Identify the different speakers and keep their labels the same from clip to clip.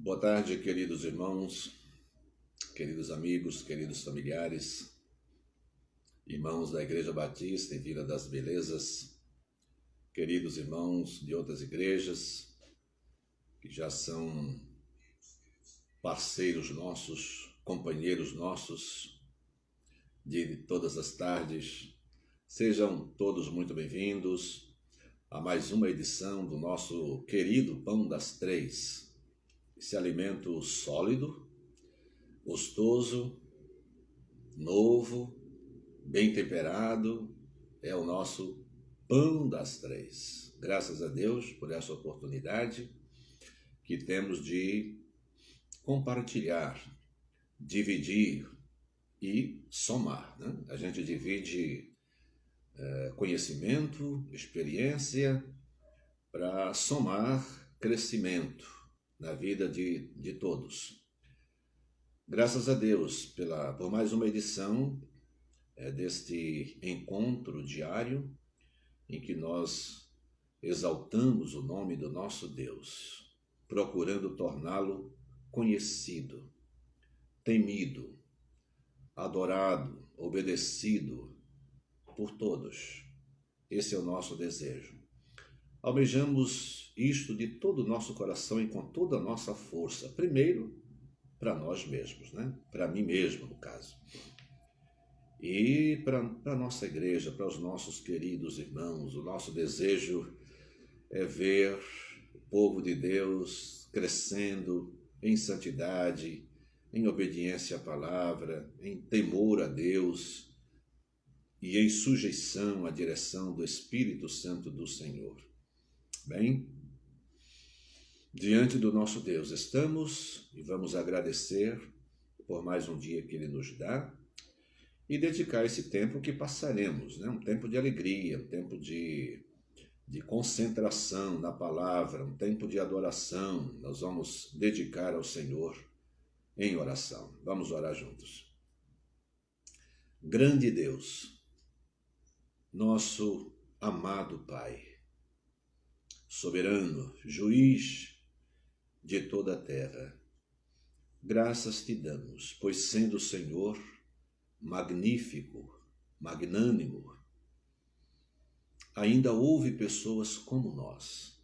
Speaker 1: Boa tarde, queridos irmãos, queridos amigos, queridos familiares, irmãos da Igreja Batista em Vila das Belezas, queridos irmãos de outras igrejas que já são parceiros nossos, companheiros nossos de todas as tardes. Sejam todos muito bem-vindos a mais uma edição do nosso querido Pão das Três, esse alimento sólido, gostoso, novo, bem temperado, é o nosso Pão das Três. Graças a Deus por essa oportunidade que temos de compartilhar, dividir e somar, né? A gente divide conhecimento, experiência para somar crescimento na vida de todos. Graças a Deus por mais uma edição deste encontro diário em que nós exaltamos o nome do nosso Deus, procurando torná-lo conhecido, temido, adorado, obedecido por todos. Esse é o nosso desejo. Almejamos isto de todo o nosso coração e com toda a nossa força. Primeiro, para nós mesmos, né? Para mim mesmo, no caso. E para a nossa igreja, para os nossos queridos irmãos. O nosso desejo é ver o povo de Deus crescendo em santidade, em obediência à palavra, em temor a Deus e em sujeição à direção do Espírito Santo do Senhor. Bem, diante do nosso Deus estamos e vamos agradecer por mais um dia que Ele nos dá e dedicar esse tempo que passaremos, né? Um tempo de alegria, um tempo de concentração na palavra, um tempo de adoração. Nós vamos dedicar ao Senhor em oração. Vamos orar juntos. Grande Deus, nosso amado Pai, soberano, juiz de toda a terra, graças te damos, pois sendo o Senhor magnífico, magnânimo, ainda houve pessoas como nós,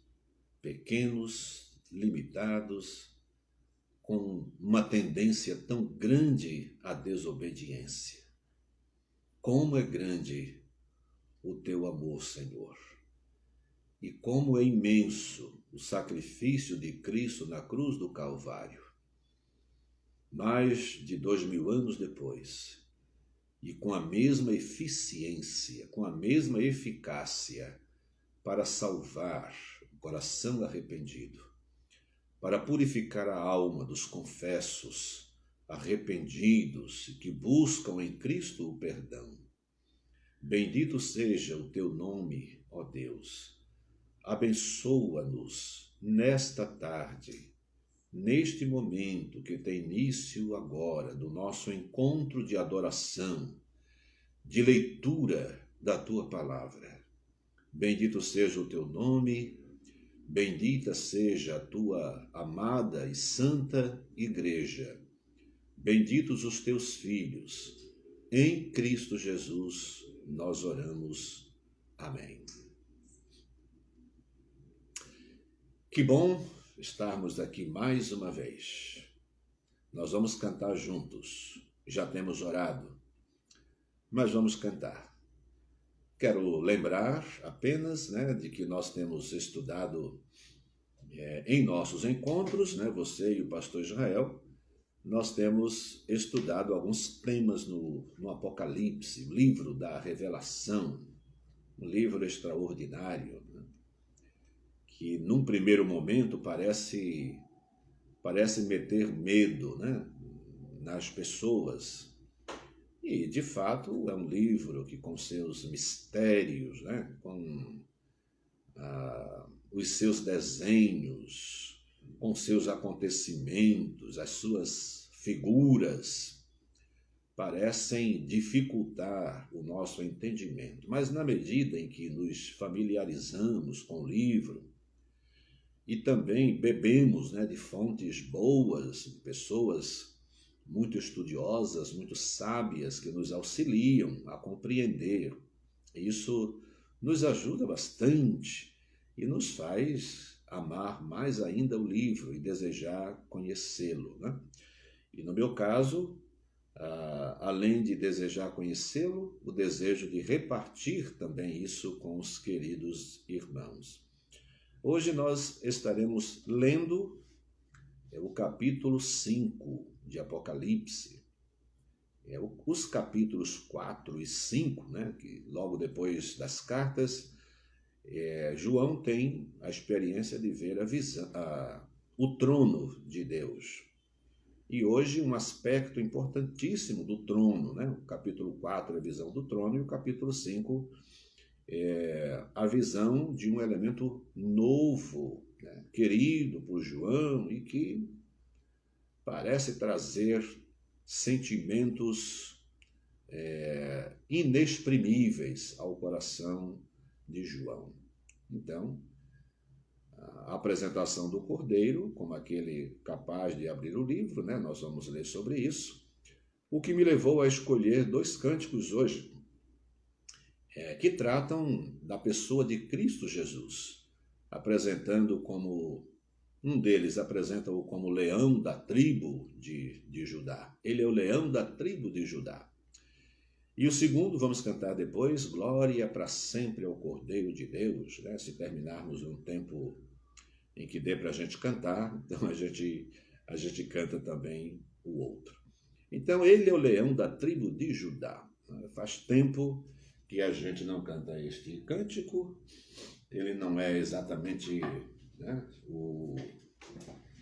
Speaker 1: pequenos, limitados, com uma tendência tão grande à desobediência. Como é grande o teu amor, Senhor, e como é imenso o sacrifício de Cristo na cruz do Calvário. Mais de 2000 anos depois, e com a mesma eficiência, com a mesma eficácia para salvar o coração arrependido, para purificar a alma dos confessos, arrependidos e que buscam em Cristo o perdão. Bendito seja o teu nome, ó Deus. Abençoa-nos nesta tarde, neste momento que tem início agora do nosso encontro de adoração, de leitura da tua palavra. Bendito seja o teu nome, bendita seja a tua amada e santa igreja. Benditos os teus filhos. Em Cristo Jesus nós oramos. Amém. Que bom estarmos aqui mais uma vez. Nós vamos cantar juntos. Já temos orado, mas vamos cantar. Quero lembrar apenas, de que nós temos estudado em nossos encontros, você e o pastor Israel, nós temos estudado alguns temas no Apocalipse, o livro da Revelação, um livro extraordinário, que num primeiro momento parece meter medo, nas pessoas. E, de fato, é um livro que com seus mistérios, com os seus desenhos, com seus acontecimentos, as suas figuras, parecem dificultar o nosso entendimento. Mas na medida em que nos familiarizamos com o livro, e também bebemos, né, de fontes boas, de pessoas muito estudiosas, muito sábias, que nos auxiliam a compreender. Isso nos ajuda bastante e nos faz amar mais ainda o livro e desejar conhecê-lo, né? E no meu caso, além de desejar conhecê-lo, o desejo de repartir também isso com os queridos irmãos. Hoje nós estaremos lendo o capítulo 5 de Apocalipse. Os capítulos 4 e 5, né, que logo depois das cartas, João tem a experiência de ver o trono de Deus. E hoje um aspecto importantíssimo do trono, né? O capítulo 4 é a visão do trono e o capítulo 5 é a visão de um elemento novo, né? Querido por João e que parece trazer sentimentos inexprimíveis ao coração de João. Então, a apresentação do Cordeiro, como aquele capaz de abrir o livro, né? Nós vamos ler sobre isso. O que me levou a escolher 2 cânticos hoje, que tratam da pessoa de Cristo Jesus, apresentando como, um deles apresenta-o como leão da tribo de Judá. Ele é o leão da tribo de Judá. E o segundo, vamos cantar depois, glória para sempre ao Cordeiro de Deus, né? Se terminarmos um tempo em que dê para a gente cantar, então a gente canta também o outro. Então ele é o leão da tribo de Judá. Faz tempo que a gente não canta este cântico, ele não é exatamente, né, o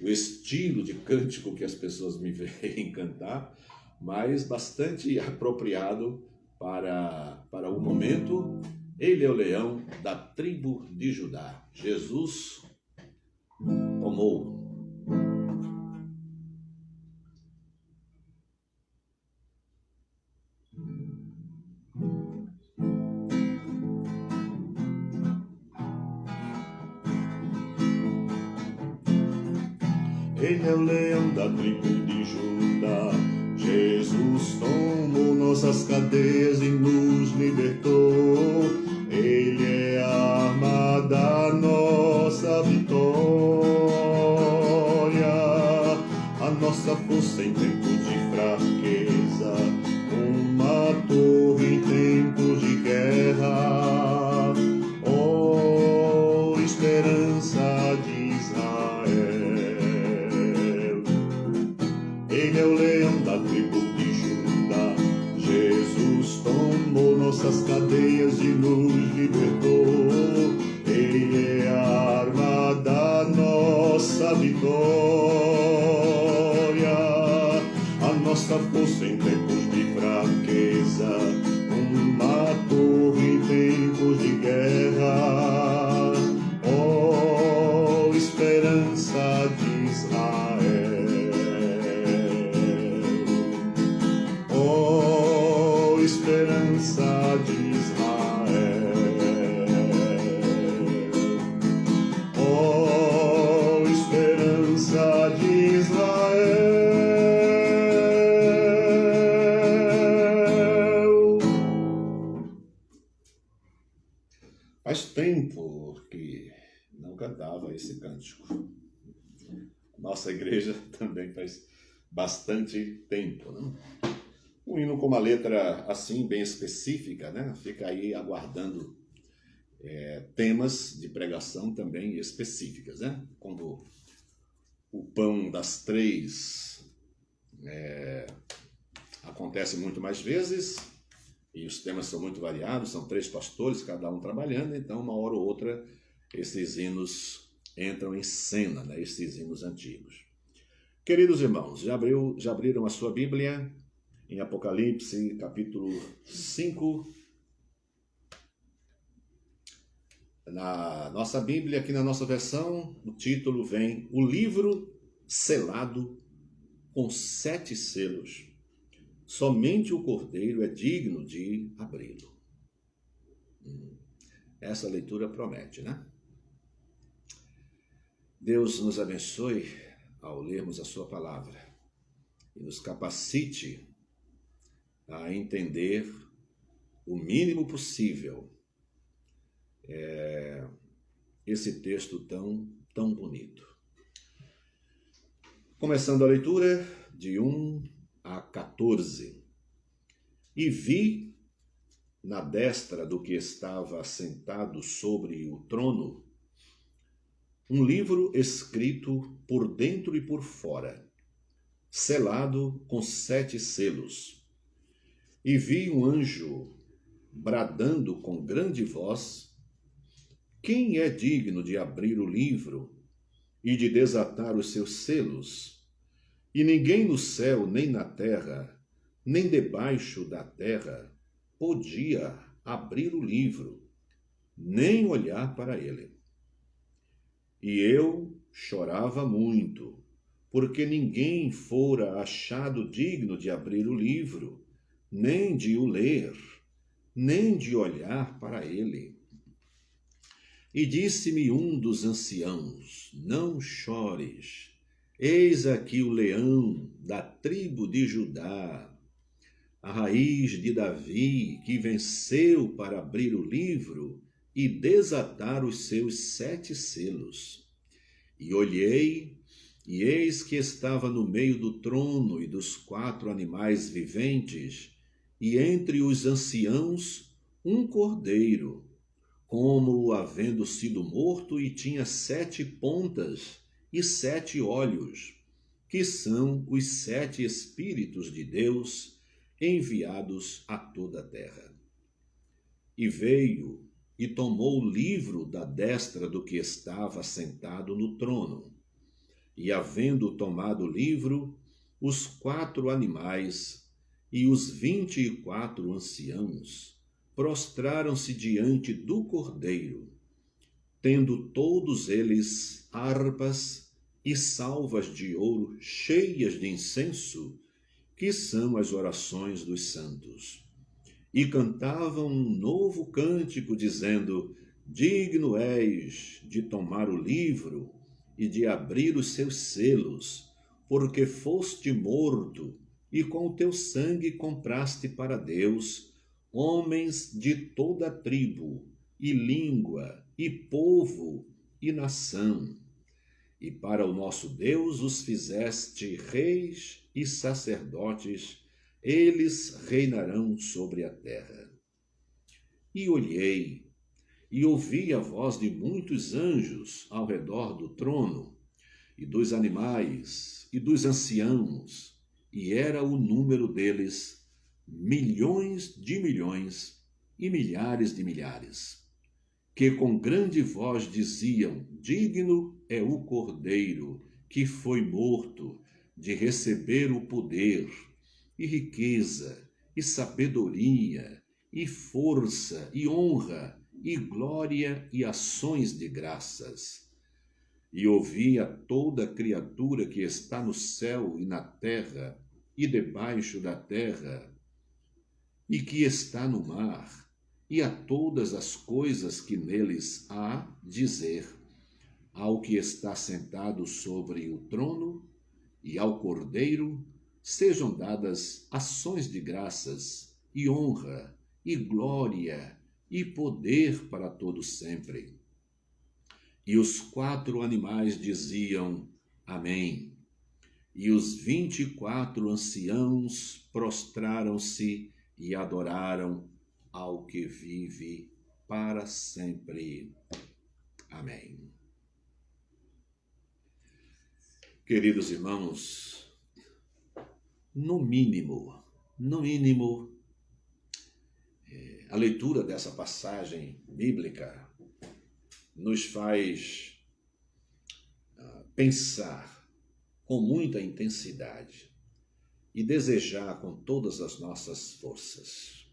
Speaker 1: estilo de cântico que as pessoas me veem cantar, mas bastante apropriado para o momento. Ele é o leão da tribo de Judá. Jesus tomou.
Speaker 2: Ele é o leão da tribo de Judá. Jesus tomou nossas cadeias e nos libertou. Ele é a arma da nossa vitória, a nossa força em tempos de fraqueza, uma torre em tempos de guerra. Oh, esperança de Israel. Ele é o leão da tribo de Judá. Jesus tomou nossas cadeias e nos libertou. Ele é a arma da nossa vitória, a nossa força em tempos de fraqueza, uma torre em tempos de guerra. Oh, esperança de Israel. Oh, esperança de Israel. Oh, esperança de Israel.
Speaker 1: Faz tempo que não cantava esse cântico. Nossa igreja também faz bastante tempo, né? Um hino com uma letra assim, bem específica, né? Fica aí aguardando temas de pregação também específicas, né? Como o pão das 3 acontece muito mais vezes, e os temas são muito variados, são 3 pastores, cada um trabalhando, então uma hora ou outra esses hinos entram em cena, né? Esses hinos antigos. Queridos irmãos, já abriram a sua Bíblia em Apocalipse, capítulo 5. Na nossa Bíblia, aqui na nossa versão, o título vem O Livro Selado com 7 selos. Somente o Cordeiro é digno de abri-lo. Essa leitura promete, né? Deus nos abençoe ao lermos a sua palavra e nos capacite a entender o mínimo possível esse texto tão bonito. Começando a leitura de 1 a 14. E vi na destra do que estava assentado sobre o trono um livro escrito por dentro e por fora, selado com 7 selos. E vi um anjo bradando com grande voz: quem é digno de abrir o livro e de desatar os seus selos? E ninguém no céu, nem na terra, nem debaixo da terra, podia abrir o livro, nem olhar para ele. E eu chorava muito, porque ninguém fora achado digno de abrir o livro, nem de o ler, nem de olhar para ele. E disse-me um dos anciãos: não chores, eis aqui o leão da tribo de Judá, a raiz de Davi, que venceu para abrir o livro e desatar os seus 7 selos. E olhei, e eis que estava no meio do trono e dos 4 animais viventes, e entre os anciãos um cordeiro, como havendo sido morto, e tinha 7 pontas e 7 olhos, que são os 7 Espíritos de Deus enviados a toda a terra. E veio e tomou o livro da destra do que estava sentado no trono. E havendo tomado o livro, os 4 animais e os 24 anciãos prostraram-se diante do Cordeiro, tendo todos eles harpas e salvas de ouro cheias de incenso, que são as orações dos santos. E cantavam um novo cântico, dizendo: digno és de tomar o livro e de abrir os seus selos, porque foste morto, e com o teu sangue compraste para Deus homens de toda tribo, e língua, e povo, e nação. E para o nosso Deus os fizeste reis e sacerdotes, eles reinarão sobre a terra. E olhei, e ouvi a voz de muitos anjos ao redor do trono, e dos animais, e dos anciãos, e era o número deles milhões de milhões e milhares de milhares, que com grande voz diziam: digno é o Cordeiro que foi morto de receber o poder, e riqueza, e sabedoria, e força, e honra, e glória, e ações de graças. E ouvi a toda criatura que está no céu e na terra, e debaixo da terra, e que está no mar, e a todas as coisas que neles há, dizer: ao que está sentado sobre o trono e ao Cordeiro sejam dadas ações de graças, e honra, e glória, e poder para todos sempre. E os 4 animais diziam: amém. E os 24 anciãos prostraram-se e adoraram ao que vive para sempre. Amém. Queridos irmãos, no mínimo, a leitura dessa passagem bíblica nos faz pensar com muita intensidade e desejar com todas as nossas forças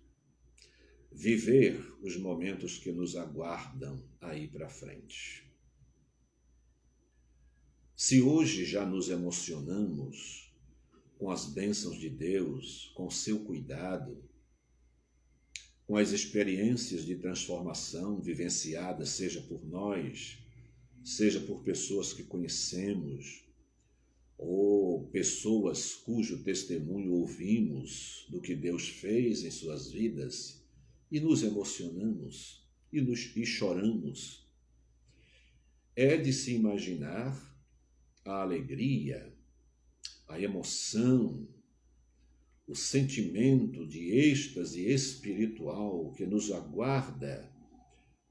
Speaker 1: viver os momentos que nos aguardam aí para frente. Se hoje já nos emocionamos com as bênçãos de Deus, com o seu cuidado, com as experiências de transformação vivenciadas, seja por nós seja por pessoas que conhecemos ou pessoas cujo testemunho ouvimos do que Deus fez em suas vidas e nos emocionamos e choramos. É de se imaginar a alegria, a emoção, o sentimento de êxtase espiritual que nos aguarda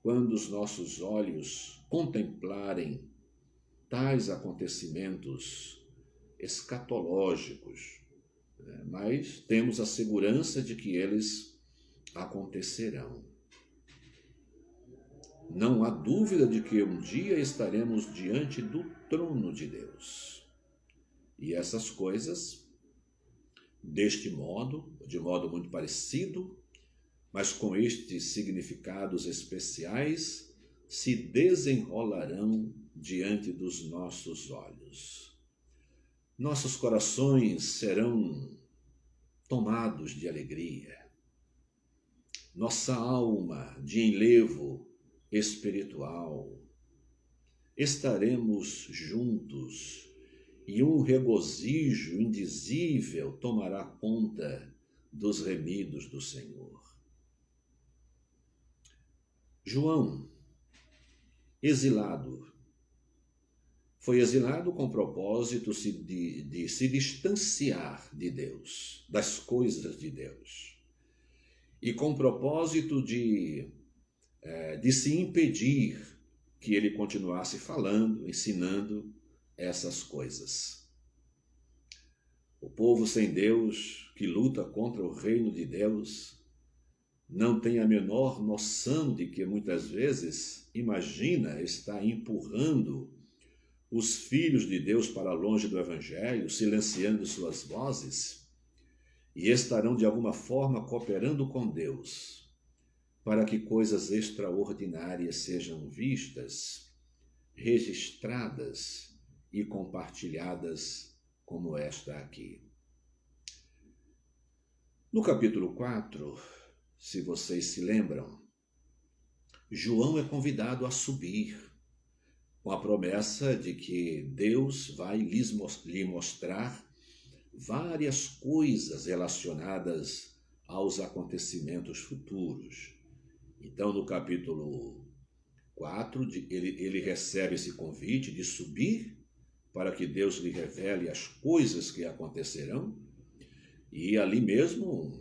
Speaker 1: quando os nossos olhos contemplarem tais acontecimentos escatológicos, mas temos a segurança de que eles acontecerão. Não há dúvida de que um dia estaremos diante do trono de Deus. E essas coisas, de modo muito parecido, mas com estes significados especiais, se desenrolarão diante dos nossos olhos. Nossos corações serão tomados de alegria. Nossa alma de enlevo espiritual. Estaremos juntos e um regozijo indizível tomará conta dos remidos do Senhor. João, exilado, foi exilado com o propósito de se distanciar de Deus, das coisas de Deus, e com o propósito de se impedir que ele continuasse falando, ensinando essas coisas. O povo sem Deus, que luta contra o reino de Deus, não tem a menor noção de que muitas vezes imagina estar empurrando os filhos de Deus para longe do Evangelho, silenciando suas vozes, e estarão de alguma forma cooperando com Deus para que coisas extraordinárias sejam vistas, registradas e compartilhadas como esta aqui. No capítulo 4, se vocês se lembram, João é convidado a subir, com a promessa de que Deus vai lhe mostrar várias coisas relacionadas aos acontecimentos futuros. Então, no capítulo 4, ele recebe esse convite de subir para que Deus lhe revele as coisas que acontecerão, e ali mesmo,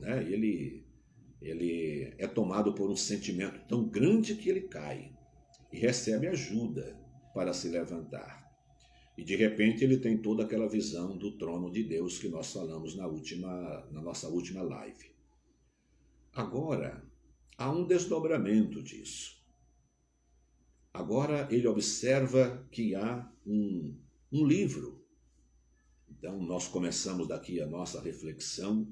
Speaker 1: ele é tomado por um sentimento tão grande que ele cai e recebe ajuda para se levantar. E de repente ele tem toda aquela visão do trono de Deus que nós falamos na nossa última live. Agora, há um desdobramento disso. Agora ele observa que há um livro. Então nós começamos daqui a nossa reflexão.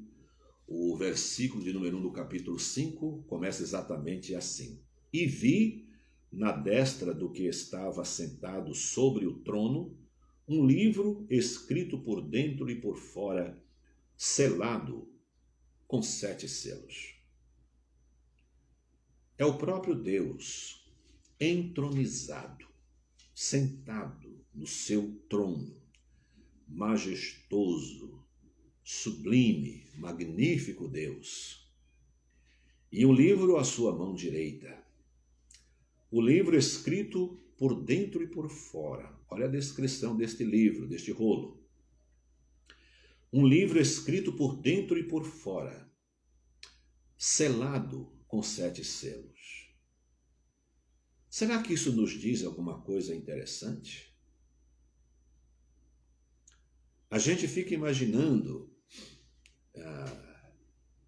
Speaker 1: O versículo de número 1 do capítulo 5 começa exatamente assim. E vi na destra do que estava sentado sobre o trono um livro escrito por dentro e por fora, selado com 7 selos. É o próprio Deus entronizado, sentado no seu trono, majestoso, sublime, magnífico Deus. E um livro à sua mão direita. O livro escrito por dentro e por fora. Olha a descrição deste livro, deste rolo. Um livro escrito por dentro e por fora, selado com 7 selos. Será que isso nos diz alguma coisa interessante? A gente fica imaginando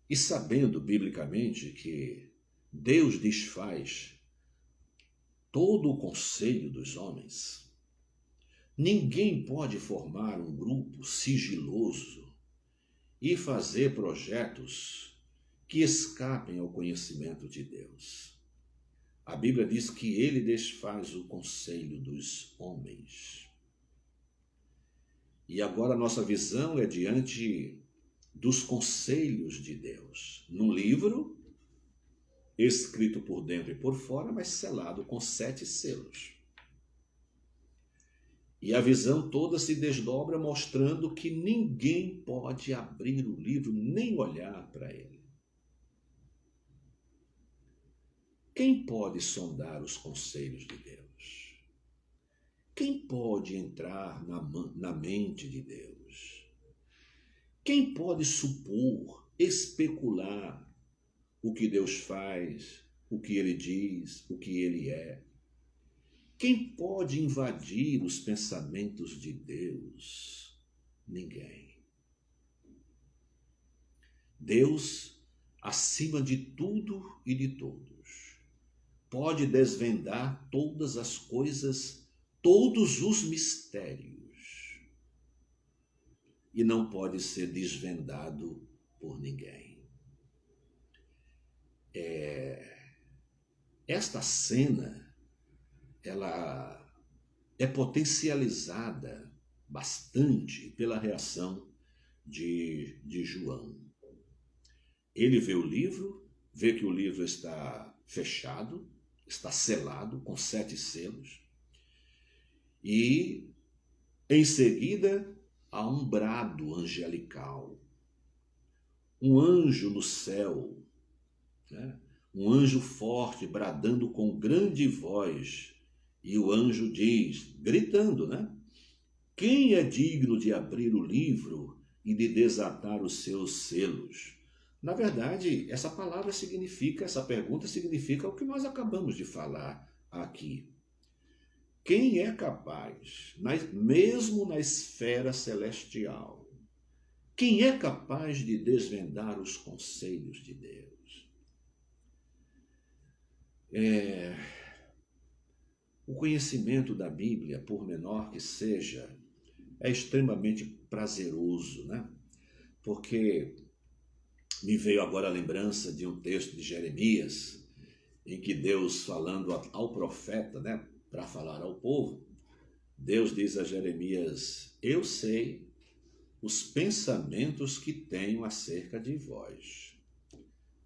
Speaker 1: e sabendo biblicamente que Deus desfaz todo o conselho dos homens. Ninguém pode formar um grupo sigiloso e fazer projetos que escapem ao conhecimento de Deus. A Bíblia diz que ele desfaz o conselho dos homens. E agora a nossa visão é diante dos conselhos de Deus. Num livro, escrito por dentro e por fora, mas selado com 7 selos. E a visão toda se desdobra mostrando que ninguém pode abrir o livro nem olhar para ele. Quem pode sondar os conselhos de Deus? Quem pode entrar na mente de Deus? Quem pode supor, especular o que Deus faz, o que ele diz, o que ele é? Quem pode invadir os pensamentos de Deus? Ninguém. Deus, acima de tudo e de todos, pode desvendar todas as coisas, todos os mistérios, e não pode ser desvendado por ninguém. Esta cena, ela é potencializada bastante pela reação de João. Ele vê o livro, vê que o livro está fechado, está selado com 7 selos, e em seguida há um brado angelical, um anjo no céu, né? Um anjo forte bradando com grande voz, e o anjo diz, gritando, né? Quem é digno de abrir o livro e de desatar os seus selos? Na verdade, essa pergunta significa o que nós acabamos de falar aqui. Quem é capaz, mesmo na esfera celestial, quem é capaz de desvendar os conselhos de Deus? O conhecimento da Bíblia, por menor que seja, é extremamente prazeroso, né? Porque me veio agora a lembrança de um texto de Jeremias, em que Deus, falando ao profeta, né, para falar ao povo, Deus diz a Jeremias, eu sei os pensamentos que tenho acerca de vós,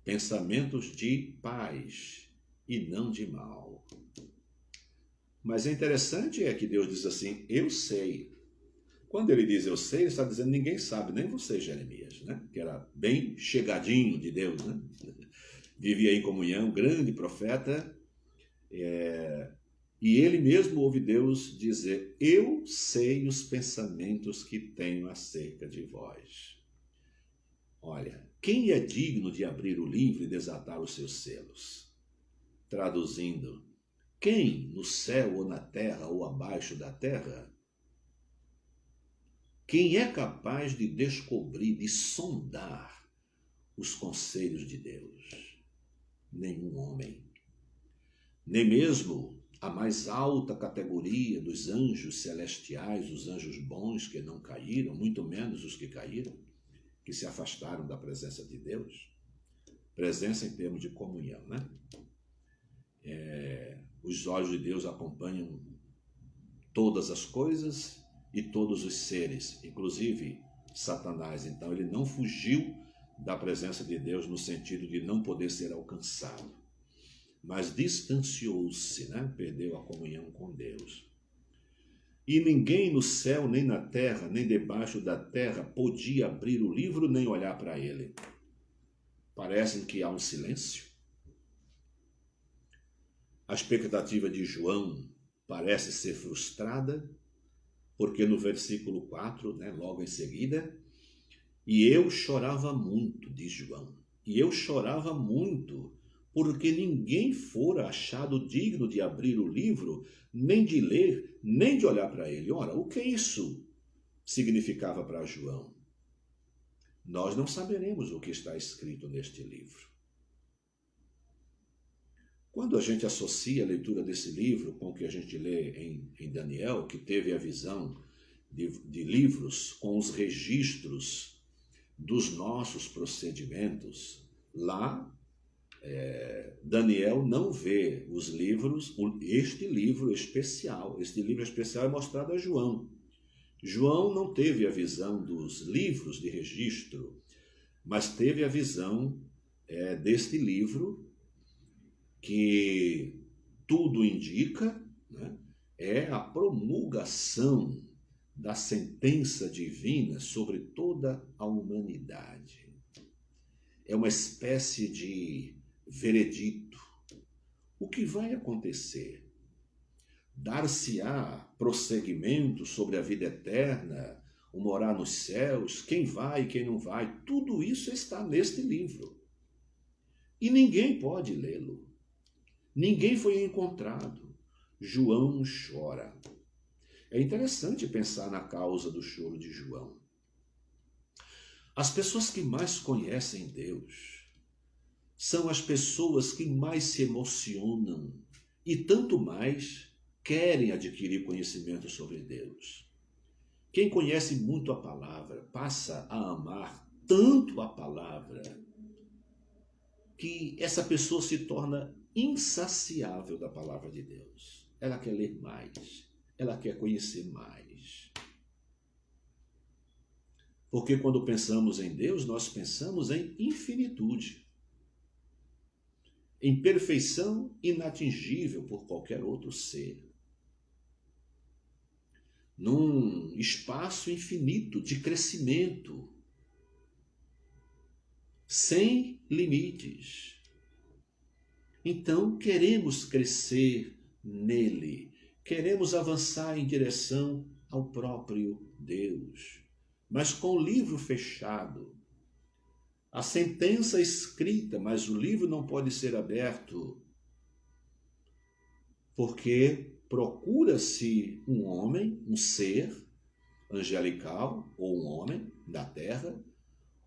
Speaker 1: pensamentos de paz e não de mal. Mas é interessante que Deus diz assim, eu sei. Quando ele diz eu sei, ele está dizendo ninguém sabe, nem você, Jeremias, né? Que era bem chegadinho de Deus, né? Vivia em comunhão, grande profeta, e ele mesmo ouve Deus dizer, eu sei os pensamentos que tenho acerca de vós. Olha, quem é digno de abrir o livro e desatar os seus selos? Traduzindo, quem no céu ou na terra ou abaixo da terra? Quem é capaz de descobrir, de sondar os conselhos de Deus? Nenhum homem. Nem mesmo a mais alta categoria dos anjos celestiais, os anjos bons que não caíram, muito menos os que caíram, que se afastaram da presença de Deus. Presença em termos de comunhão, né? Os olhos de Deus acompanham todas as coisas e todos os seres, inclusive Satanás. Então ele não fugiu da presença de Deus no sentido de não poder ser alcançado, mas distanciou-se, né? Perdeu a comunhão com Deus. E ninguém no céu, nem na terra, nem debaixo da terra podia abrir o livro nem olhar para ele. Parece que há um silêncio. A expectativa de João parece ser frustrada, porque no versículo 4, né, logo em seguida, e eu chorava muito, diz João, e eu chorava muito, porque ninguém fora achado digno de abrir o livro, nem de ler, nem de olhar para ele. Ora, o que isso significava para João? Nós não saberemos o que está escrito neste livro. Quando a gente associa a leitura desse livro com o que a gente lê em Daniel, que teve a visão de livros com os registros dos nossos procedimentos, lá Daniel não vê os livros, este livro especial. Este livro especial é mostrado a João. João não teve a visão dos livros de registro, mas teve a visão deste livro, que tudo indica, né, é a promulgação da sentença divina sobre toda a humanidade. É uma espécie de veredito. O que vai acontecer? Dar-se-á prosseguimento sobre a vida eterna, o morar nos céus, quem vai e quem não vai, tudo isso está neste livro. E ninguém pode lê-lo. Ninguém foi encontrado. João chora. É interessante pensar na causa do choro de João. As pessoas que mais conhecem Deus são as pessoas que mais se emocionam e tanto mais querem adquirir conhecimento sobre Deus. Quem conhece muito a palavra passa a amar tanto a palavra que essa pessoa se torna insaciável da palavra de Deus. Ela quer ler mais, ela quer conhecer mais. Porque quando pensamos em Deus, nós pensamos em infinitude, em perfeição inatingível por qualquer outro ser, num espaço infinito de crescimento, sem limites. Então, queremos crescer nele, queremos avançar em direção ao próprio Deus. Mas com o livro fechado, a sentença escrita, mas o livro não pode ser aberto, porque procura-se um homem, um ser angelical, ou um homem da terra,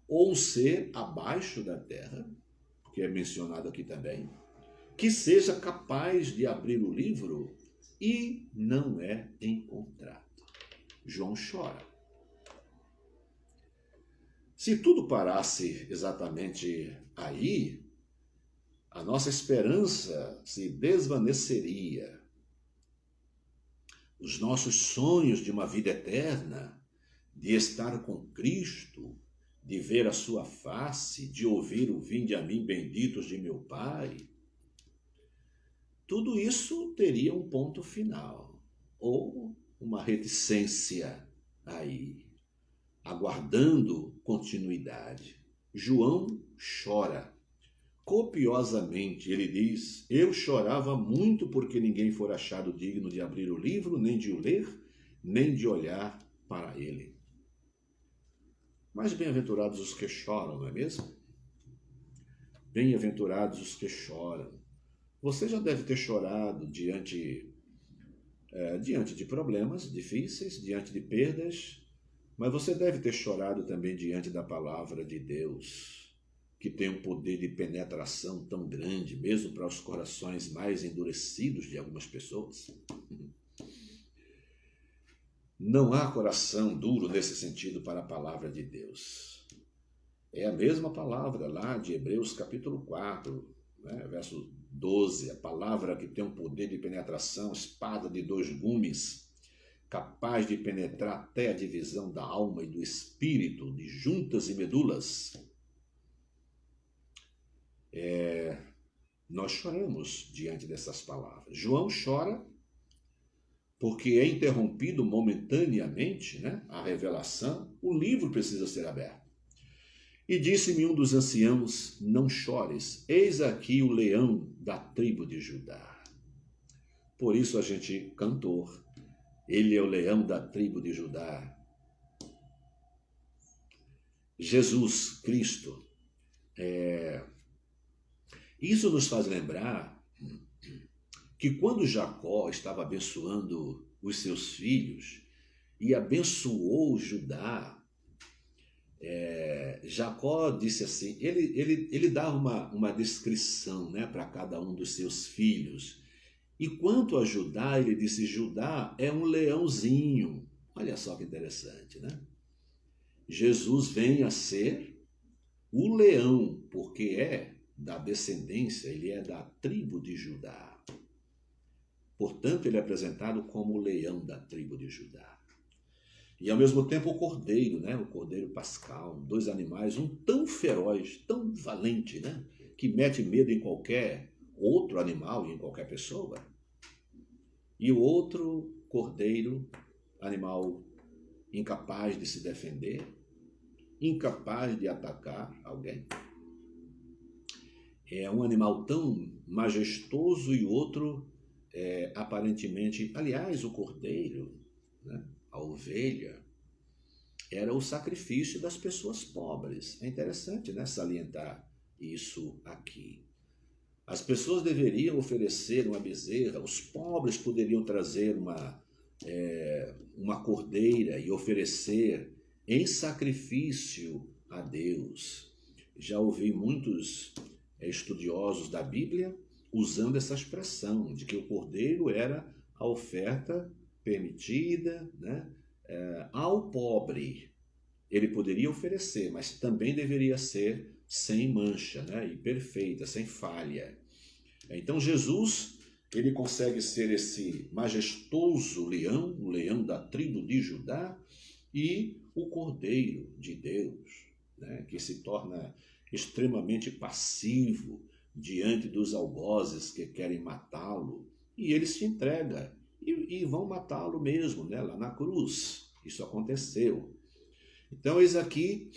Speaker 1: ou um ser abaixo da terra, que é mencionado aqui também, que seja capaz de abrir o livro e não é encontrado. João chora. Se tudo parasse exatamente aí, a nossa esperança se desvaneceria. Os nossos sonhos de uma vida eterna, de estar com Cristo, de ver a sua face, de ouvir o vinde a mim benditos de meu Pai, tudo isso teria um ponto final, ou uma reticência aí, aguardando continuidade. João chora copiosamente. Ele diz: eu chorava muito porque ninguém for achado digno de abrir o livro, nem de o ler, nem de olhar para ele. Mas bem-aventurados os que choram, não é mesmo? Bem-aventurados os que choram. Você já deve ter chorado diante de problemas difíceis, diante de perdas, mas você deve ter chorado também diante da palavra de Deus, que tem um poder de penetração tão grande, mesmo para os corações mais endurecidos de algumas pessoas. Não há coração duro nesse sentido para a palavra de Deus. É a mesma palavra lá de Hebreus capítulo 4, verso 12, a palavra que tem um poder de penetração, espada de dois gumes, capaz de penetrar até a divisão da alma e do espírito, de juntas e medulas. Nós choramos diante dessas palavras. João chora porque é interrompido momentaneamente, a revelação, o livro precisa ser aberto. E disse-me um dos anciãos: não chores, eis aqui o leão da tribo de Judá. Por isso a gente cantou: ele é o leão da tribo de Judá. Jesus Cristo. Isso nos faz lembrar que quando Jacó estava abençoando os seus filhos e abençoou Judá, Jacó disse assim, ele dava uma descrição para cada um dos seus filhos. E quanto a Judá, ele disse: Judá é um leãozinho. Olha só que interessante, Jesus vem a ser o leão, porque é da descendência, ele é da tribo de Judá. Portanto, ele é apresentado como o leão da tribo de Judá. E ao mesmo tempo o cordeiro, o cordeiro pascal, dois animais, um tão feroz, tão valente, que mete medo em qualquer outro animal e em qualquer pessoa. E o outro cordeiro, animal incapaz de se defender, incapaz de atacar alguém. É um animal tão majestoso e o outro aparentemente... Aliás, o cordeiro, né, a ovelha, era o sacrifício das pessoas pobres. É interessante, né, salientar isso aqui. As pessoas deveriam oferecer uma bezerra, os pobres poderiam trazer uma cordeira e oferecer em sacrifício a Deus. Já ouvi muitos estudiosos da Bíblia usando essa expressão de que o cordeiro era a oferta permitida, né, ao pobre. Ele poderia oferecer, mas também deveria ser sem mancha, né, e perfeita, sem falha. Então Jesus, ele consegue ser esse majestoso leão, o leão da tribo de Judá, e o cordeiro de Deus, né, que se torna extremamente passivo diante dos algozes que querem matá-lo, e ele se entrega, e vão matá-lo mesmo, né, lá na cruz. Isso aconteceu. Então, eis aqui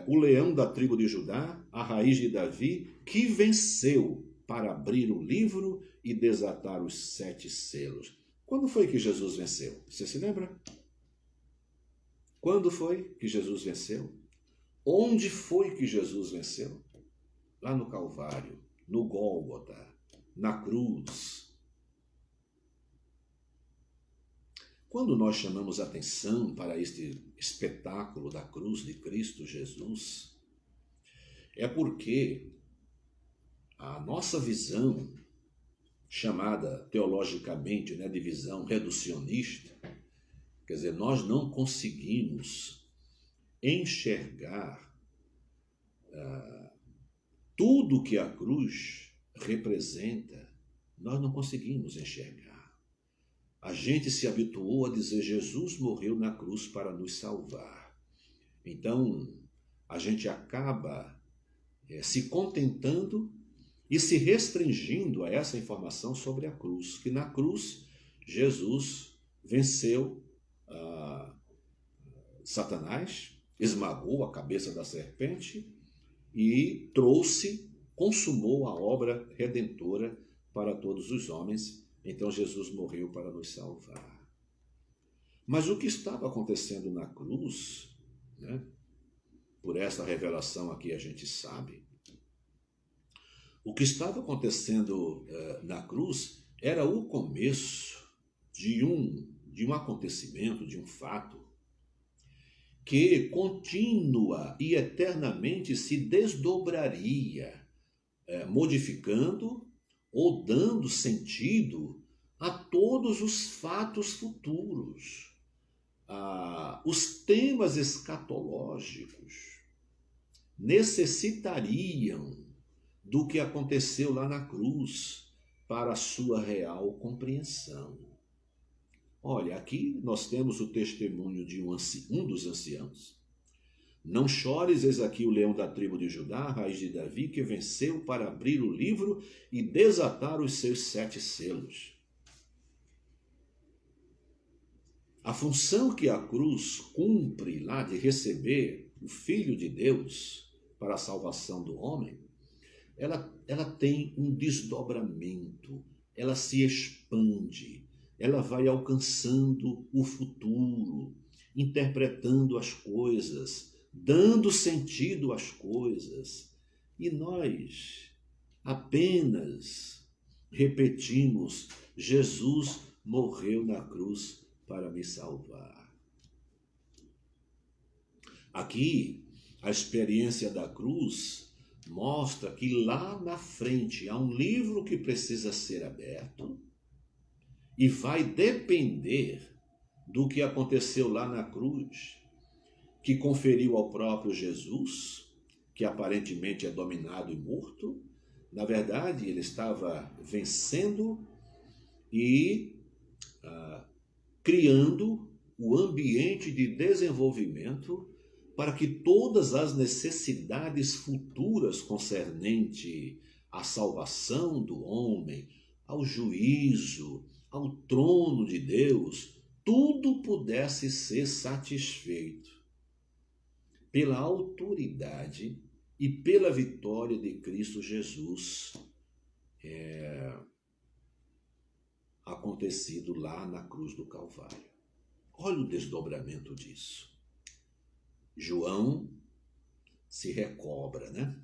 Speaker 1: o leão da tribo de Judá, a raiz de Davi, que venceu para abrir o livro e desatar os 7 selos. Quando foi que Jesus venceu? Você se lembra? Quando foi que Jesus venceu? Onde foi que Jesus venceu? Lá no Calvário, no Gólgota, na cruz. Quando nós chamamos atenção para este espetáculo da cruz de Cristo Jesus, é porque a nossa visão, chamada teologicamente, né, de visão reducionista, quer dizer, nós não conseguimos enxergar tudo que a cruz representa, nós não conseguimos enxergar. A gente se habituou a dizer Jesus morreu na cruz para nos salvar. Então, a gente acaba se contentando e se restringindo a essa informação sobre a cruz, que na cruz Jesus venceu Satanás, esmagou a cabeça da serpente e consumou a obra redentora para todos os homens. Então Jesus morreu para nos salvar. Mas o que estava acontecendo na cruz, né, por essa revelação aqui a gente sabe, o que estava acontecendo na cruz era o começo de um acontecimento, de um fato, que contínua e eternamente se desdobraria, modificando ou dando sentido a todos os fatos futuros, os temas escatológicos necessitariam do que aconteceu lá na cruz para a sua real compreensão. Olha, aqui nós temos o testemunho de um dos anciãos. Não chores, eis aqui o leão da tribo de Judá, a raiz de Davi, que venceu para abrir o livro e desatar os seus 7 selos. A função que a cruz cumpre lá de receber o Filho de Deus para a salvação do homem, ela tem um desdobramento, ela se expande, ela vai alcançando o futuro, interpretando as coisas, dando sentido às coisas. E nós apenas repetimos: Jesus morreu na cruz para me salvar. Aqui, a experiência da cruz mostra que lá na frente há um livro que precisa ser aberto e vai depender do que aconteceu lá na cruz, que conferiu ao próprio Jesus, que aparentemente é dominado e morto. Na verdade, ele estava vencendo e criando o ambiente de desenvolvimento para que todas as necessidades futuras concernente à salvação do homem, ao juízo, ao trono de Deus, tudo pudesse ser satisfeito pela autoridade e pela vitória de Cristo Jesus acontecido lá na cruz do Calvário. Olha o desdobramento disso. João se recobra, né?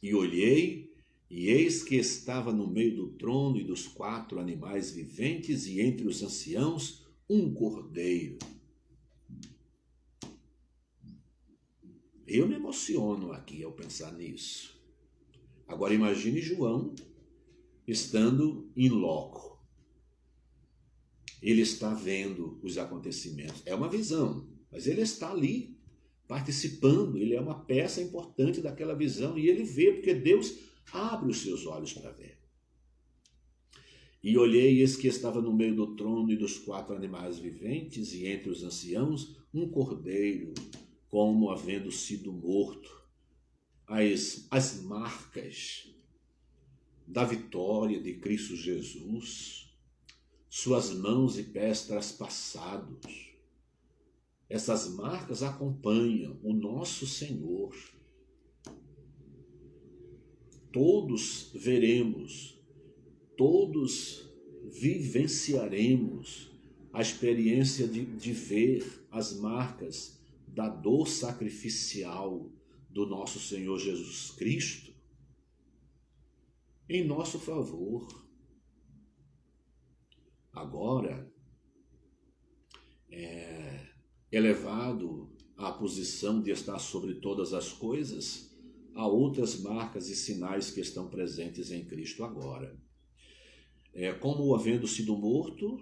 Speaker 1: E olhei, e eis que estava no meio do trono e dos 4 animais viventes, e entre os anciãos, um cordeiro. Eu me emociono aqui ao pensar nisso. Agora imagine João estando em loco. Ele está vendo os acontecimentos. É uma visão, mas ele está ali participando. Ele é uma peça importante daquela visão e ele vê, porque Deus abre os seus olhos para ver. E olhei, eis que estava no meio do trono e dos 4 animais viventes, e entre os anciãos, um cordeiro, como havendo sido morto. As marcas da vitória de Cristo Jesus, suas mãos e pés traspassados. Essas marcas acompanham o nosso Senhor. Todos veremos, todos vivenciaremos a experiência de ver as marcas da dor sacrificial do nosso Senhor Jesus Cristo em nosso favor. Agora, elevado à posição de estar sobre todas as coisas, há outras marcas e sinais que estão presentes em Cristo agora. Como havendo sido morto,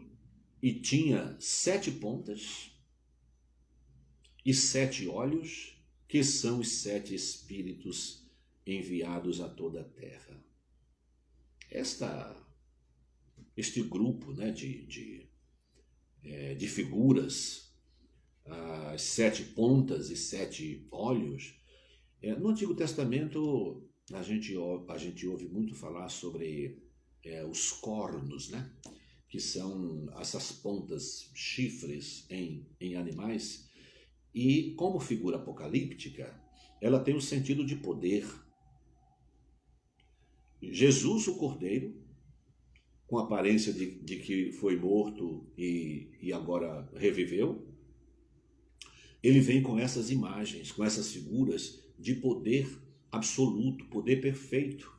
Speaker 1: e tinha 7 pontas e 7 olhos, que são os 7 Espíritos enviados a toda a terra. Este grupo, né, de figuras, as 7 pontas e 7 olhos, no Antigo Testamento a gente ouve muito falar sobre os cornos, né, que são essas pontas, chifres em animais, e como figura apocalíptica, ela tem o sentido de poder. Jesus, o Cordeiro, com aparência de que foi morto e agora reviveu, ele vem com essas imagens, com essas figuras de poder absoluto, poder perfeito.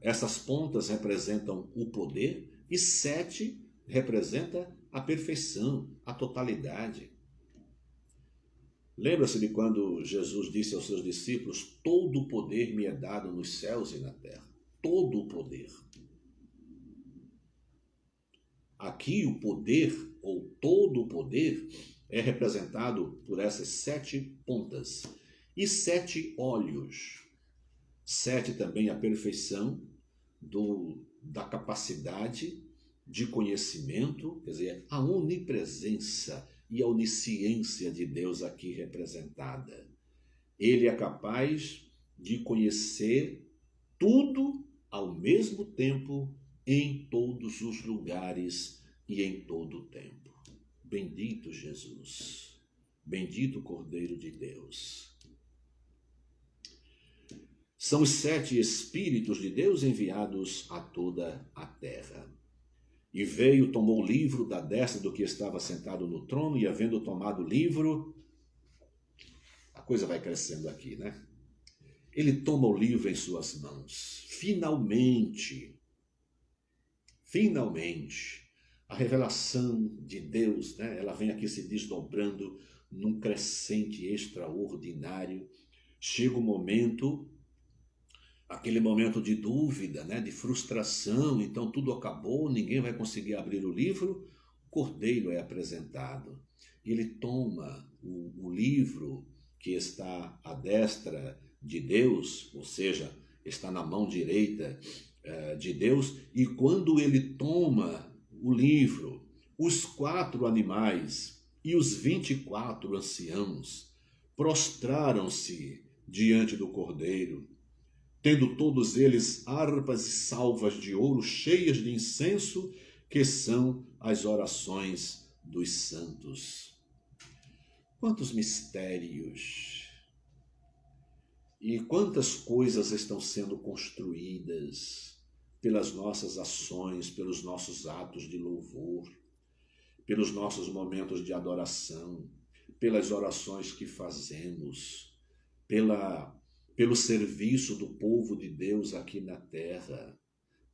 Speaker 1: Essas pontas representam o poder e 7 representa a perfeição, a totalidade. Lembra-se de quando Jesus disse aos seus discípulos: todo o poder me é dado nos céus e na terra. Todo o poder. Aqui o poder, ou todo o poder, é representado por essas 7 pontas e 7 olhos. 7 também a perfeição da capacidade de conhecimento, quer dizer, a onipresença e a onisciência de Deus aqui representada. Ele é capaz de conhecer tudo ao mesmo tempo, em todos os lugares e em todo o tempo. Bendito Jesus, bendito Cordeiro de Deus. São os 7 Espíritos de Deus enviados a toda a terra. E veio, tomou o livro da destra do que estava sentado no trono, e havendo tomado o livro, a coisa vai crescendo aqui, né? Ele toma o livro em suas mãos. Finalmente, a revelação de Deus, né? Ela vem aqui se desdobrando num crescente extraordinário. Chega o momento, aquele momento de dúvida, né? De frustração, então tudo acabou, ninguém vai conseguir abrir o livro. O Cordeiro é apresentado. Ele toma o livro que está à destra de Deus, ou seja, está na mão direita de Deus, e quando ele toma o livro, os 4 animais e os 24 anciãos prostraram-se diante do Cordeiro, tendo todos eles harpas e salvas de ouro cheias de incenso, que são as orações dos santos. Quantos mistérios e quantas coisas estão sendo construídas pelas nossas ações, pelos nossos atos de louvor, pelos nossos momentos de adoração, pelas orações que fazemos, pelo serviço do povo de Deus aqui na terra.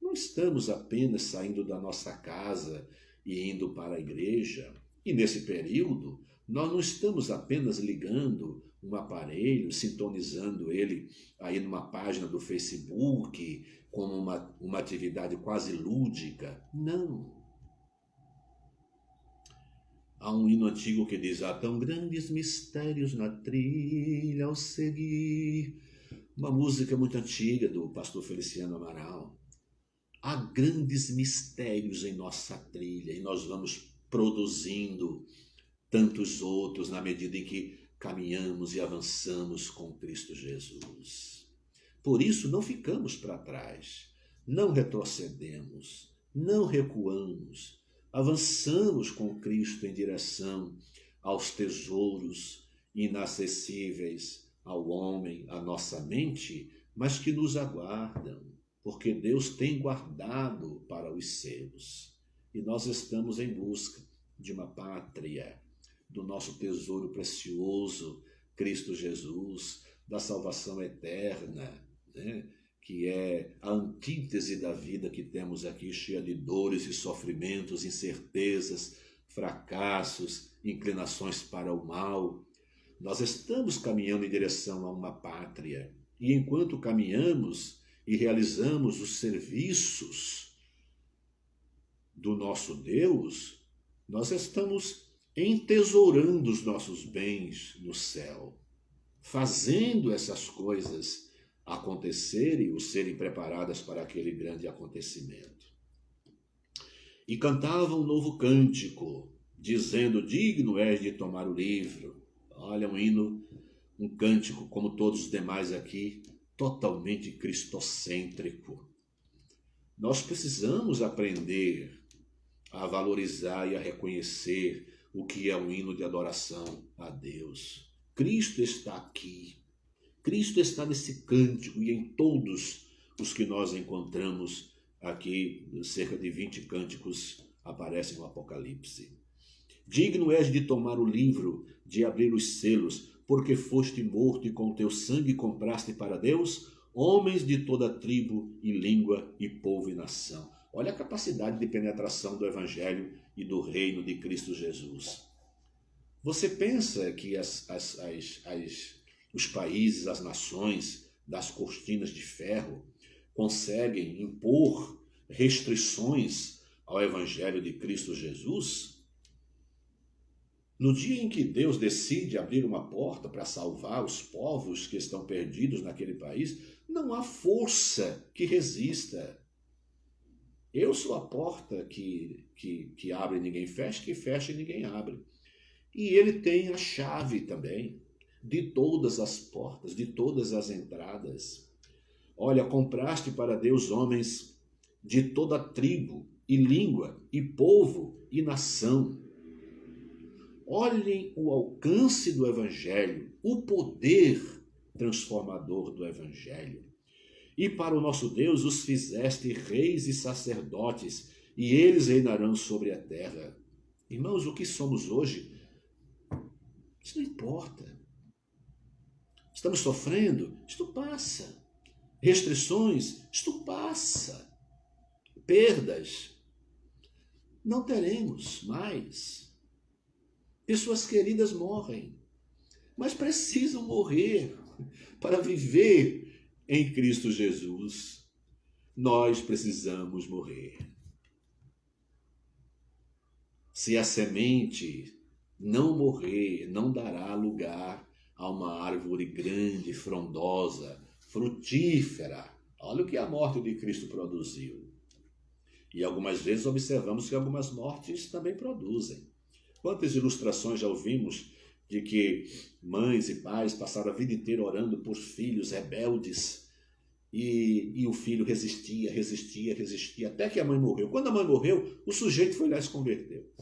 Speaker 1: Não estamos apenas saindo da nossa casa e indo para a igreja. E nesse período, nós não estamos apenas ligando um aparelho, sintonizando ele aí numa página do Facebook, como uma atividade quase lúdica. Não. Há um hino antigo que diz: há tão grandes mistérios na trilha ao seguir. Uma música muito antiga do pastor Feliciano Amaral. Há grandes mistérios em nossa trilha e nós vamos produzindo tantos outros na medida em que caminhamos e avançamos com Cristo Jesus. Por isso não ficamos para trás, não retrocedemos, não recuamos, avançamos com Cristo em direção aos tesouros inacessíveis ao homem, à nossa mente, mas que nos aguardam, porque Deus tem guardado para os seus. E nós estamos em busca de uma pátria, do nosso tesouro precioso, Cristo Jesus, da salvação eterna, né? Que é a antítese da vida que temos aqui, cheia de dores e sofrimentos, incertezas, fracassos, inclinações para o mal. Nós estamos caminhando em direção a uma pátria, e enquanto caminhamos e realizamos os serviços do nosso Deus, nós estamos entesourando os nossos bens no céu, fazendo essas coisas acontecerem ou serem preparadas para aquele grande acontecimento. E cantava um novo cântico, dizendo: digno és de tomar o livro. Olha, um hino, um cântico, como todos os demais aqui, totalmente cristocêntrico. Nós precisamos aprender a valorizar e a reconhecer o que é um hino de adoração a Deus. Cristo está aqui. Cristo está nesse cântico e em todos os que nós encontramos aqui. Cerca de 20 cânticos aparecem no Apocalipse. Digno és de tomar o livro, de abrir os selos, porque foste morto e com teu sangue compraste para Deus homens de toda tribo e língua e povo e nação. Olha a capacidade de penetração do Evangelho e do reino de Cristo Jesus. Você pensa que os países, as nações das cortinas de ferro conseguem impor restrições ao Evangelho de Cristo Jesus? No dia em que Deus decide abrir uma porta para salvar os povos que estão perdidos naquele país, não há força que resista. Eu sou a porta que abre e ninguém fecha, que fecha e ninguém abre. E ele tem a chave também de todas as portas, de todas as entradas. Olha, compraste para Deus homens de toda tribo e língua e povo e nação. Olhem o alcance do Evangelho, o poder transformador do Evangelho. E para o nosso Deus os fizeste reis e sacerdotes, e eles reinarão sobre a terra. Irmãos, o que somos hoje, isso não importa. Estamos sofrendo? Isto passa. Restrições? Isto passa. Perdas? Não teremos mais. Pessoas queridas morrem, mas precisam morrer para viver em Cristo Jesus. Nós precisamos morrer. Se a semente não morrer, não dará lugar a uma árvore grande, frondosa, frutífera. Olha o que a morte de Cristo produziu. E algumas vezes observamos que algumas mortes também produzem. Quantas ilustrações já ouvimos de que mães e pais passaram a vida inteira orando por filhos rebeldes E o filho resistia, até que a mãe morreu. Quando a mãe morreu, o sujeito foi lá e se converteu.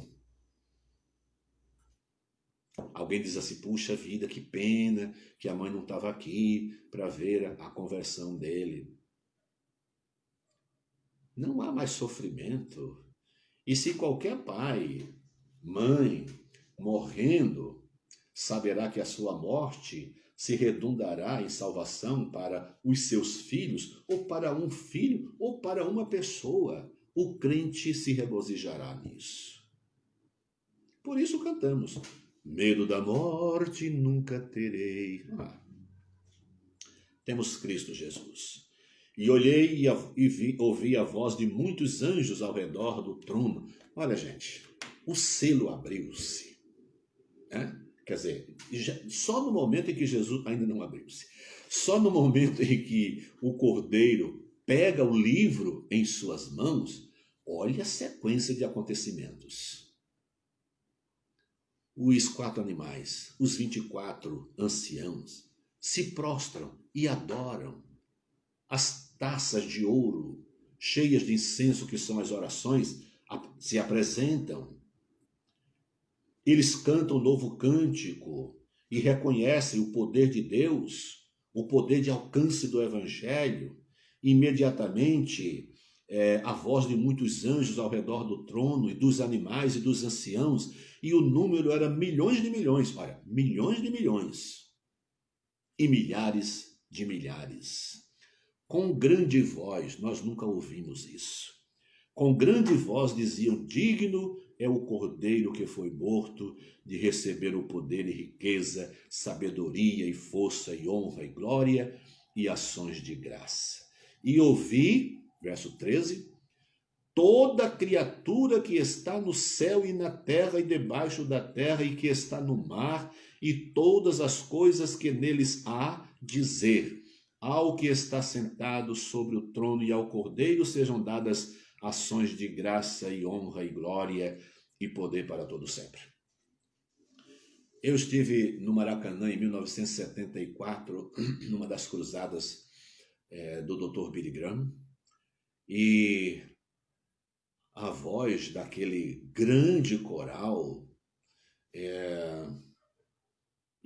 Speaker 1: Alguém diz assim, puxa vida, que pena que a mãe não estava aqui para ver a conversão dele. Não há mais sofrimento. E se qualquer pai, mãe, morrendo, saberá que a sua morte se redundará em salvação para os seus filhos, ou para um filho, ou para uma pessoa, o crente se regozijará nisso. Por isso cantamos, medo da morte nunca terei. Temos Cristo Jesus. E olhei ouvi a voz de muitos anjos ao redor do trono. Olha, gente, o selo abriu-se. Quer dizer, só no momento em que Jesus ainda não abriu-se. Só no momento em que o Cordeiro pega o livro em suas mãos, olha a sequência de acontecimentos. Os 4 animais, os 24 anciãos, se prostram e adoram. As taças de ouro, cheias de incenso, que são as orações, se apresentam. Eles cantam um novo cântico e reconhecem o poder de Deus, o poder de alcance do Evangelho. Imediatamente, a voz de muitos anjos ao redor do trono, e dos animais e dos anciãos, e o número era milhões de milhões, olha, milhões de milhões, e milhares de milhares. Com grande voz, nós nunca ouvimos isso. Com grande voz diziam, digno é o Cordeiro que foi morto de receber o poder e riqueza, sabedoria e força e honra e glória e ações de graça. E ouvi, verso 13, toda criatura que está no céu e na terra e debaixo da terra e que está no mar e todas as coisas que neles há, dizer, ao que está sentado sobre o trono e ao Cordeiro sejam dadas ações de graça e honra e glória e poder para todo sempre. Eu estive no Maracanã em 1974, numa das cruzadas do Dr. Billy Graham, e a voz daquele grande coral, eu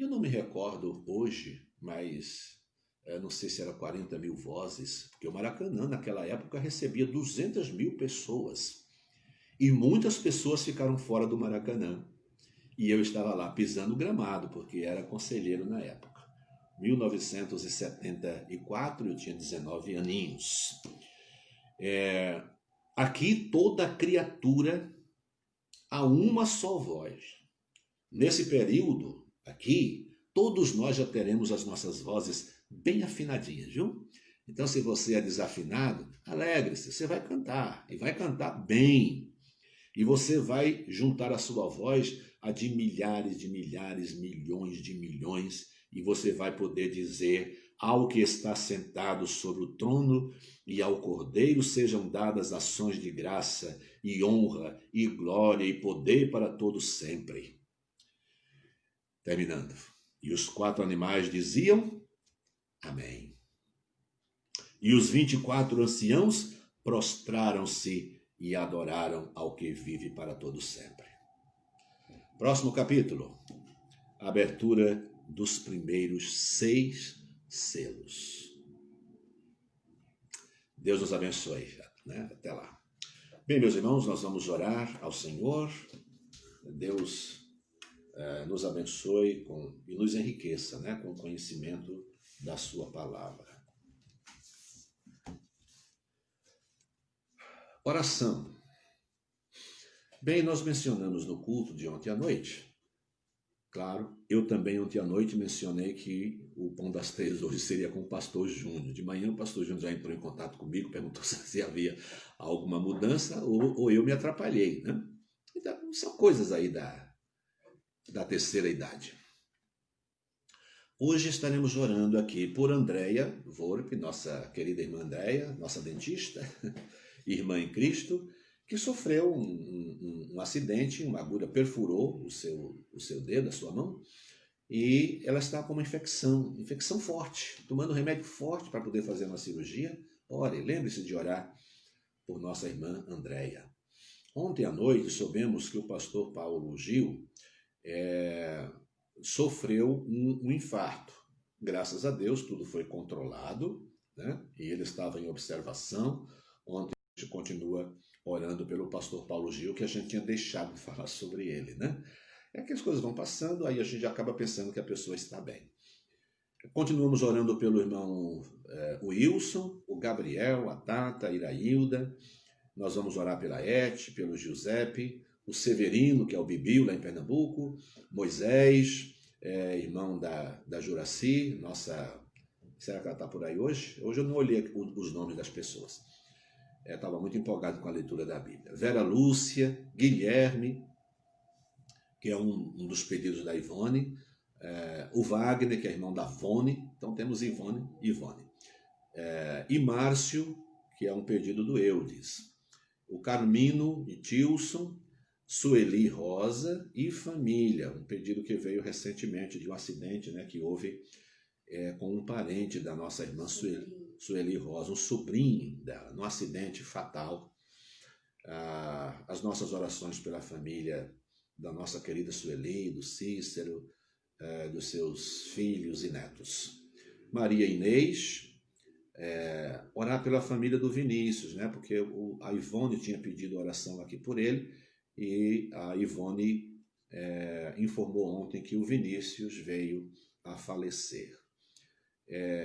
Speaker 1: não me recordo hoje, mas não sei se era 40 mil vozes, porque o Maracanã naquela época recebia 200 mil pessoas, e muitas pessoas ficaram fora do Maracanã, e eu estava lá pisando gramado, porque era conselheiro na época. 1974, eu tinha 19 aninhos. Aqui toda criatura a uma só voz. Nesse período aqui, todos nós já teremos as nossas vozes bem afinadinhas, viu? Então, se você é desafinado, alegre-se, você vai cantar, e vai cantar bem. E você vai juntar a sua voz a de milhares, milhões de milhões, e você vai poder dizer ao que está sentado sobre o trono e ao Cordeiro sejam dadas ações de graça e honra e glória e poder para todos sempre. Terminando. E os 4 animais diziam, amém. E os 24 anciãos prostraram-se e adoraram ao que vive para todo sempre. Próximo capítulo. Abertura dos primeiros 6 selos. Deus nos abençoe, né? Até lá. Bem, meus irmãos, nós vamos orar ao Senhor. Deus nos abençoe e nos enriqueça, né? Com o conhecimento da sua palavra. Oração. Bem, nós mencionamos no culto de ontem à noite. Claro, eu também ontem à noite mencionei que o Pão das Três hoje seria com o pastor Júnior. De manhã o pastor Júnior já entrou em contato comigo, perguntou se havia alguma mudança ou eu me atrapalhei, né? Então, são coisas aí da terceira idade. Hoje estaremos orando aqui por Andréia Volpe, nossa querida irmã Andréia, nossa dentista, irmã em Cristo, que sofreu um acidente, uma agulha perfurou o seu dedo, a sua mão, e ela está com uma infecção forte, tomando remédio forte para poder fazer uma cirurgia. Ore, lembre-se de orar por nossa irmã Andréia. Ontem à noite soubemos que o pastor Paulo Gil sofreu um infarto. Graças a Deus, tudo foi controlado, né? E ele estava em observação. Ontem a gente continua orando pelo pastor Paulo Gil, que a gente tinha deixado de falar sobre ele, né? É que as coisas vão passando, aí a gente acaba pensando que a pessoa está bem. Continuamos orando pelo irmão Wilson, o Gabriel, a Tata, a Irailda. Nós vamos orar pela Ete, pelo Giuseppe, o Severino, que é o Bibiu, lá em Pernambuco, Moisés, irmão da Juraci, nossa... Será que ela está por aí hoje? Hoje eu não olhei os nomes das pessoas. Estava muito empolgado com a leitura da Bíblia. Vera Lúcia, Guilherme, que é um dos pedidos da Ivone, o Wagner, que é irmão da Vone, então temos Ivone e Ivone. E Márcio, que é um pedido do Eudes. O Carmino e Tilson, Sueli Rosa e família, um pedido que veio recentemente de um acidente, né, que houve com um parente da nossa irmã Sueli Rosa, um sobrinho dela, num acidente fatal. As nossas orações pela família da nossa querida Sueli, do Cícero, dos seus filhos e netos. Maria Inês, orar pela família do Vinícius, né? Porque a Ivone tinha pedido oração aqui por ele e a Ivone informou ontem que o Vinícius veio a falecer.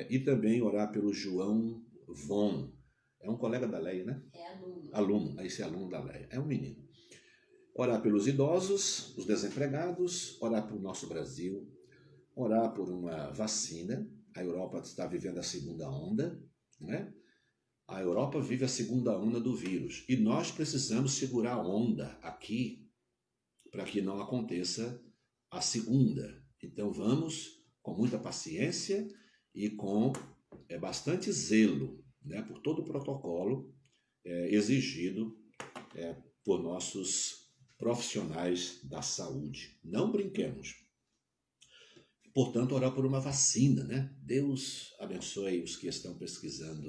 Speaker 1: E também orar pelo João Von, é um colega da Leia, né?
Speaker 3: É aluno.
Speaker 1: Aluno, esse é aluno da Leia, é um menino. Orar pelos idosos, os desempregados, orar pelo nosso Brasil, orar por uma vacina. A Europa está vivendo a segunda onda, né? A Europa vive a segunda onda do vírus e nós precisamos segurar a onda aqui para que não aconteça a segunda. Então vamos com muita paciência e com bastante zelo, né, por todo o protocolo exigido por nossos profissionais da saúde. Não brinquemos. Portanto, orar por uma vacina, né? Deus abençoe os que estão pesquisando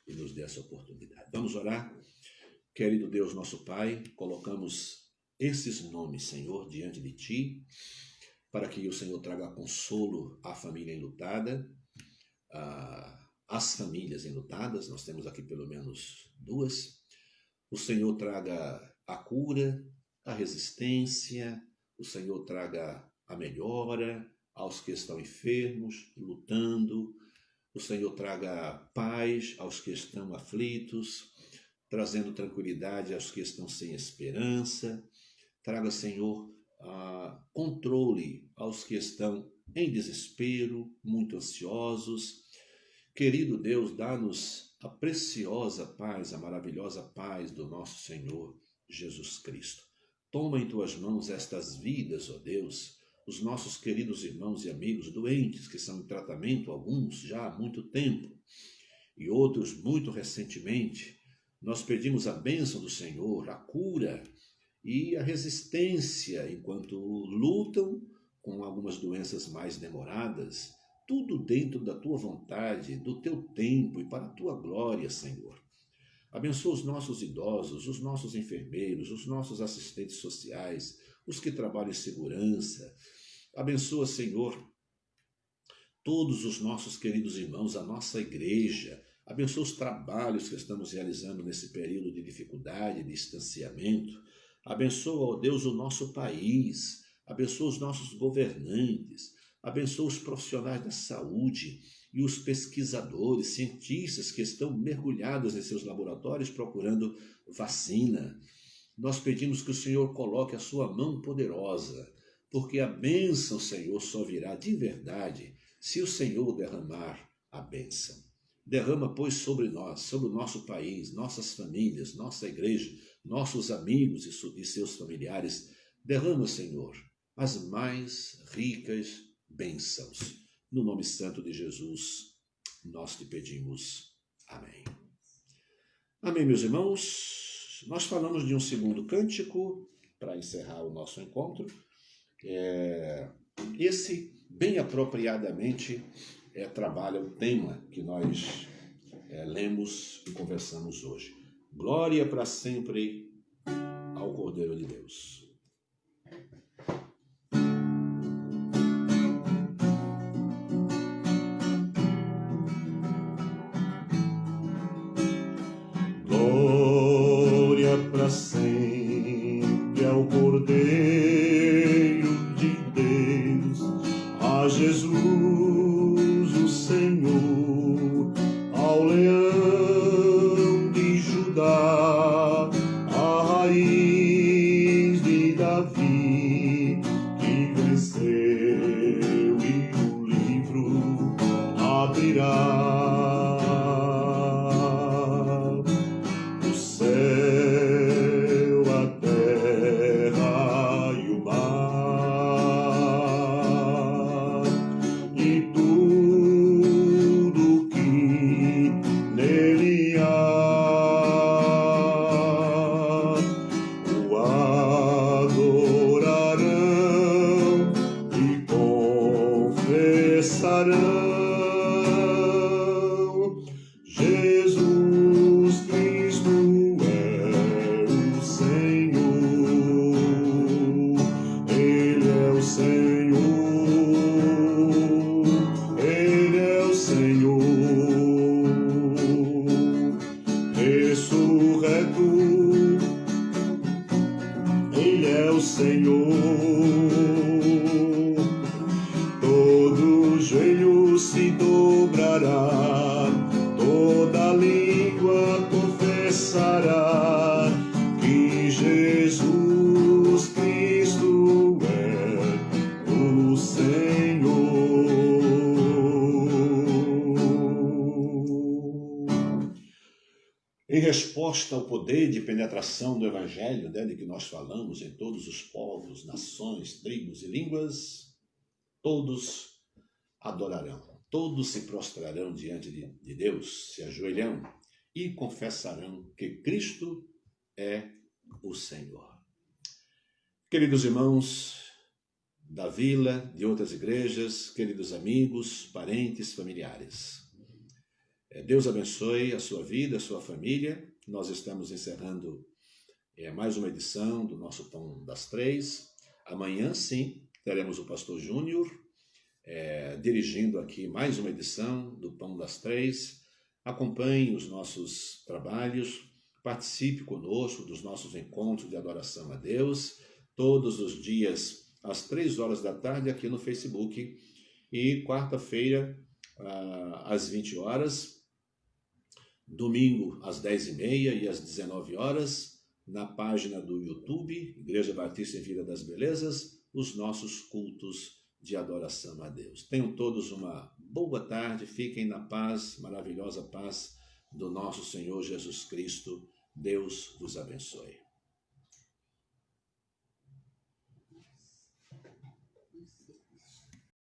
Speaker 1: e nos dê essa oportunidade. Vamos orar. Querido Deus, nosso Pai, colocamos esses nomes, Senhor, diante de Ti, para que o Senhor traga consolo à família enlutada, às famílias enlutadas, nós temos aqui pelo menos 2. O Senhor traga a cura, a resistência, o Senhor traga a melhora aos que estão enfermos, lutando, o Senhor traga paz aos que estão aflitos, trazendo tranquilidade aos que estão sem esperança, traga, Senhor, controle aos que estão em desespero, muito ansiosos. Querido Deus, dá-nos a preciosa paz, a maravilhosa paz do nosso Senhor Jesus Cristo. Toma em tuas mãos estas vidas, ó Deus, os nossos queridos irmãos e amigos doentes que são em tratamento, alguns já há muito tempo e outros muito recentemente. Nós pedimos a bênção do Senhor, a cura e a resistência enquanto lutam com algumas doenças mais demoradas, tudo dentro da tua vontade, do teu tempo e para a tua glória, Senhor. Abençoa os nossos idosos, os nossos enfermeiros, os nossos assistentes sociais, os que trabalham em segurança. Abençoa, Senhor, todos os nossos queridos irmãos, a nossa igreja. Abençoa os trabalhos que estamos realizando nesse período de dificuldade, de distanciamento. Abençoa, ó Deus, o nosso país. Abençoa os nossos governantes. Abençoa os profissionais da saúde e os pesquisadores, cientistas que estão mergulhados em seus laboratórios procurando vacina. Nós pedimos que o Senhor coloque a sua mão poderosa, porque a bênção, Senhor, só virá de verdade se o Senhor derramar a bênção. Derrama, pois, sobre nós, sobre o nosso país, nossas famílias, nossa igreja, nossos amigos e seus familiares. Derrama, Senhor, as mais ricas bênçãos. No nome santo de Jesus, nós te pedimos. Amém. Amém, meus irmãos. Nós falamos de um segundo cântico para encerrar o nosso encontro. Esse bem apropriadamente trabalha o tema que nós lemos e conversamos hoje. Glória para sempre ao Cordeiro de Deus.
Speaker 2: Glória para sempre ao Cordeiro de Deus, a Jesus o Senhor, ao Leão de Judá, a raiz de Davi, que venceu e o livro abrirá. Em resposta ao poder de penetração do Evangelho, de que nós falamos em todos os povos, nações, tribos e línguas, todos adorarão, todos se prostrarão diante de Deus, se ajoelharão e confessarão que Cristo é o Senhor. Queridos irmãos da vila, de outras igrejas, queridos amigos, parentes, familiares, Deus abençoe a sua vida, a sua família. Nós estamos encerrando mais uma edição do nosso Pão das Três. Amanhã, sim, teremos o pastor Júnior dirigindo aqui mais uma edição do Pão das Três. Acompanhe os nossos trabalhos, participe conosco dos nossos encontros de adoração a Deus, todos os dias às 3 da tarde aqui no Facebook e quarta-feira às 20 horas. Domingo, às 10h30 e às 19 horas, na página do YouTube, Igreja Batista em Vila das Belezas, os nossos cultos de adoração a Deus. Tenham todos uma boa tarde, fiquem na paz, maravilhosa paz do nosso Senhor Jesus Cristo. Deus vos abençoe.